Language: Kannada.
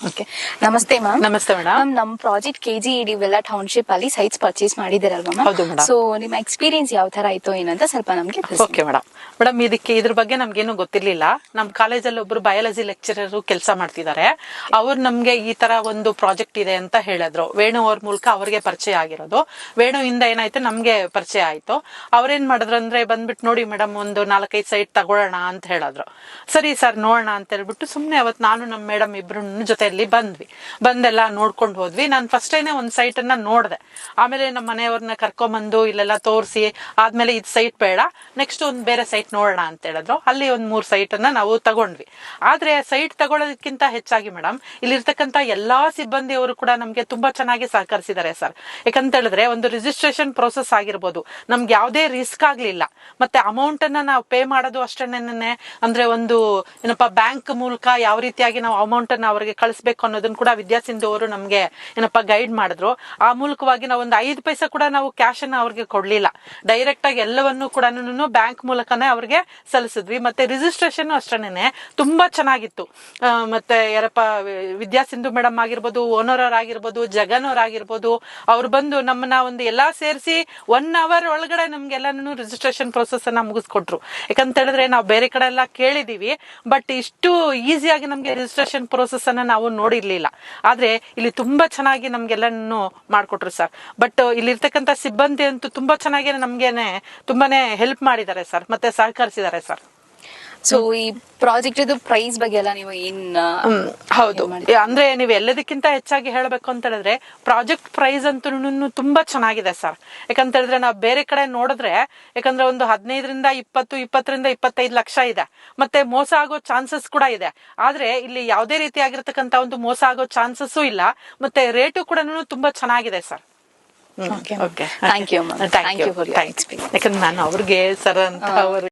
ಓಕೆ, ನಮಸ್ತೆ ಮ್ಯಾಮ್. ನಮಸ್ತೆ ಮೇಡಮ್. ನಮ್ ಪ್ರಾಜೆಕ್ಟ್ KGED ವೆಲ್ಲಾ ಟೌನ್ಶಿಪ್ ಅಲ್ಲಿ ಸೈಟ್ಸ್ ಪರ್ಚೇಸ್ ಮಾಡಿದಿರಲ್ವಾ? ಹೌದು ಮೇಡಮ್. ಸೊ ನಿಮ್ಮ ಎಕ್ಸ್ಪೀರಿಯನ್ಸ್ ಯಾವ ತರ ಆಯ್ತು ಏನಂತ ಸ್ವಲ್ಪ ನಮ್ಗೆ ಓಕೆ ಮೇಡಮ್. ಇದ್ರ ಬಗ್ಗೆ ನಮ್ಗೇನು ಗೊತ್ತಿರ್ಲಿಲ್ಲ. ನಮ್ ಕಾಲೇಜಲ್ಲಿ ಒಬ್ರು ಬಯಾಲಜಿ ಲೆಕ್ಚರರ್ ಕೆಲಸ ಮಾಡ್ತಿದ್ದಾರೆ. ಅವ್ರು ನಮ್ಗೆ ಈ ತರ ಒಂದು ಪ್ರಾಜೆಕ್ಟ್ ಇದೆ ಅಂತ ಹೇಳಿದ್ರು. ವೇಣು ಅವ್ರ ಮೂಲಕ ಅವ್ರಿಗೆ ಪರಿಚಯ ಆಗಿರೋದು. ವೇಣುವಿಂದ ಏನಾಯ್ತು ನಮ್ಗೆ ಪರಿಚಯ ಆಯ್ತು. ಅವ್ರೇನ್ ಮಾಡಿದ್ರು ಅಂದ್ರೆ ಬಂದ್ಬಿಟ್ಟು ನೋಡಿ ಮೇಡಮ್ ಒಂದು 4-5 ಸೈಟ್ ತಗೊಳ್ಳೋಣ ಅಂತ ಹೇಳಿದ್ರು. ಸರಿ ಸರ್ ನೋಡೋಣ ಅಂತ ಹೇಳ್ಬಿಟ್ಟು ಸುಮ್ನೆ ಅವತ್ ನಾನು ನಮ್ ಮೇಡಮ್ ಇಬ್ರು ಜೊತೆಯಲ್ಲಿ ಬಂದೆಲ್ಲ ನೋಡ್ಕೊಂಡು ಹೋದ್ವಿ. ನಾನು ಫಸ್ಟ್ ಟೈಮ್ ಒಂದ್ ಸೈಟ್ ಅನ್ನ ನೋಡ್ದೆ. ಆಮೇಲೆ ನಮ್ಮ ಮನೆಯವ್ರನ್ನ ಕರ್ಕೊಂಬಂದು ಇಲ್ಲೆಲ್ಲ ತೋರಿಸಿ ಆದ್ಮೇಲೆ ಇದ್ ಸೈಟ್ ಬೇಡ, ನೆಕ್ಸ್ಟ್ ಒಂದ್ ಬೇರೆ ಸೈಟ್ ನೋಡೋಣ ಅಂತ ಹೇಳಿದ್ರು. ಅಲ್ಲಿ ಒಂದ್ 3 ಸೈಟ್ ಅನ್ನ ನಾವು ತಗೊಂಡ್ವಿ. ಆದ್ರೆ ಸೈಟ್ ತಗೊಳ್ಳೋದಕ್ಕಿಂತ ಹೆಚ್ಚಾಗಿ ಮೇಡಮ್ ಇಲ್ಲಿರ್ತಕ್ಕಂತ ಎಲ್ಲಾ ಸಿಬ್ಬಂದಿಯವರು ಕೂಡ ನಮ್ಗೆ ತುಂಬಾ ಚೆನ್ನಾಗಿ ಸಹಕರಿಸಿದ್ದಾರೆ ಸರ್. ಯಾಕಂತ ಹೇಳಿದ್ರೆ ಒಂದು ರಿಜಿಸ್ಟ್ರೇಷನ್ ಪ್ರೋಸೆಸ್ ಆಗಿರ್ಬೋದು, ನಮ್ಗೆ ಯಾವುದೇ ರಿಸ್ಕ್ ಆಗ್ಲಿಲ್ಲ. ಮತ್ತೆ ಅಮೌಂಟ್ ಅನ್ನ ನಾವು ಪೇ ಮಾಡೋದು ಅಷ್ಟೇನೆ, ಅಂದ್ರೆ ಒಂದು ಏನಪ್ಪಾ ಬ್ಯಾಂಕ್ ಮೂಲಕ ಯಾವ ರೀತಿಯಾಗಿ ನಾವು ಅಮೌಂಟ್ ಅನ್ನ ಅವರಿಗೆ ಕಳಿಸ್ಬೇಕು ಅನ್ನೋದನ್ನ ಕೂಡ ವಿದ್ಯಾಸಿಂಧು ಅವರು ನಮ್ಗೆ ಏನಪ್ಪಾ ಗೈಡ್ ಮಾಡಿದ್ರು. ಆ ಮೂಲಕವಾಗಿ ನಾವು ಒಂದು 5 ಪೈಸೆ ಕೂಡ ನಾವು ಕ್ಯಾಶ್ ಅನ್ನ ಅವ್ರಿಗೆ ಕೊಡ್ಲಿಲ್ಲ. ಡೈರೆಕ್ಟ್ ಆಗಿ ಎಲ್ಲವನ್ನೂ ಕೂಡ ಬ್ಯಾಂಕ್ ಮೂಲಕನೇ ಅವ್ರಿಗೆ ಸಲ್ಲಿಸಿದ್ವಿ. ಮತ್ತೆ ರಿಜಿಸ್ಟ್ರೇಷನ್ ಅಷ್ಟೇನೆ ತುಂಬಾ ಚೆನ್ನಾಗಿತ್ತು. ಮತ್ತೆ ಯಾರಪ್ಪ ವಿದ್ಯಾಸಿಂಧು ಮೇಡಮ್ ಆಗಿರ್ಬೋದು, ಓನರ್ ಅವ್ರ ಆಗಿರ್ಬೋದು, ಜಗನ್ ಅವ್ರ ಆಗಿರ್ಬೋದು, ಅವ್ರು ಬಂದು ನಮ್ಮನ್ನ ಒಂದು ಎಲ್ಲಾ ಸೇರಿಸಿ 1 ಅವರ್ ಒಳಗಡೆ ನಮ್ಗೆಲ್ಲಾನು ರಿಜಿಸ್ಟ್ರೇಷನ್ ಪ್ರೊಸೆಸ್ ಅನ್ನ ಮುಗಿಸ್ಕೊಟ್ರು. ಯಾಕಂತ ಹೇಳಿದ್ರೆ ನಾವು ಬೇರೆ ಕಡೆ ಎಲ್ಲ ಕೇಳಿದೀವಿ, ಬಟ್ ಇಷ್ಟು ಈಸಿಯಾಗಿ ನಮ್ಗೆ ರಿಜಿಸ್ಟ್ರೇಷನ್ ಪ್ರೋಸೆಸ್ ಅನ್ನ ನಾವು ನೋಡಿರ್ಲಿಲ್ಲ. ಆದ್ರೆ ಇಲ್ಲಿ ತುಂಬಾ ಚೆನ್ನಾಗಿ ನಮ್ಗೆಲ್ಲಾನು ಮಾಡ್ಕೊಟ್ರು ಸರ್. ಬಟ್ ಇಲ್ಲಿರ್ತಕ್ಕಂಥ ಸಿಬ್ಬಂದಿ ಅಂತೂ ತುಂಬಾ ಚೆನ್ನಾಗಿ ನಮ್ಗೇನೆ ತುಂಬಾನೇ ಹೆಲ್ಪ್ ಮಾಡಿದ್ದಾರೆ ಸರ್, ಮತ್ತೆ ಸಹಕರಿಸಿದ್ದಾರೆ ಸರ್. ಸೊ ಈ ಪ್ರಾಜೆಕ್ಟ್ ಪ್ರೈಸ್ ಬಗ್ಗೆ ಎಲ್ಲ ನೀವು ಹೌದು, ಅಂದ್ರೆ ನೀವು ಎಲ್ಲದಕ್ಕಿಂತ ಹೆಚ್ಚಾಗಿ ಹೇಳ್ಬೇಕು ಅಂತ ಹೇಳಿದ್ರೆ ಪ್ರಾಜೆಕ್ಟ್ ಪ್ರೈಸ್ ಅಂತೂ ತುಂಬಾ ಚೆನ್ನಾಗಿದೆ ಸರ್. ಯಾಕಂತ ಹೇಳಿದ್ರೆ ನಾವು ಬೇರೆ ಕಡೆ ನೋಡಿದ್ರೆ ಯಾಕಂದ್ರೆ ಒಂದು 15ರಿಂದ 20, 20ರಿಂದ 25 ಲಕ್ಷ ಇದೆ. ಮತ್ತೆ ಮೋಸ ಆಗೋ ಚಾನ್ಸಸ್ ಕೂಡ ಇದೆ. ಆದ್ರೆ ಇಲ್ಲಿ ಯಾವುದೇ ರೀತಿಯಾಗಿರ್ತಕ್ಕಂತ ಒಂದು ಮೋಸ ಆಗೋ ಚಾನ್ಸಸ್ ಇಲ್ಲ. ಮತ್ತೆ ರೇಟು ಕೂಡ ತುಂಬಾ ಚೆನ್ನಾಗಿದೆ ಸರ್. Thank you. ಯಾಕಂದ್ರೆ ನಾನು ಅವ್ರಿಗೆ ಸರ್ ಅಂತ ಅವರು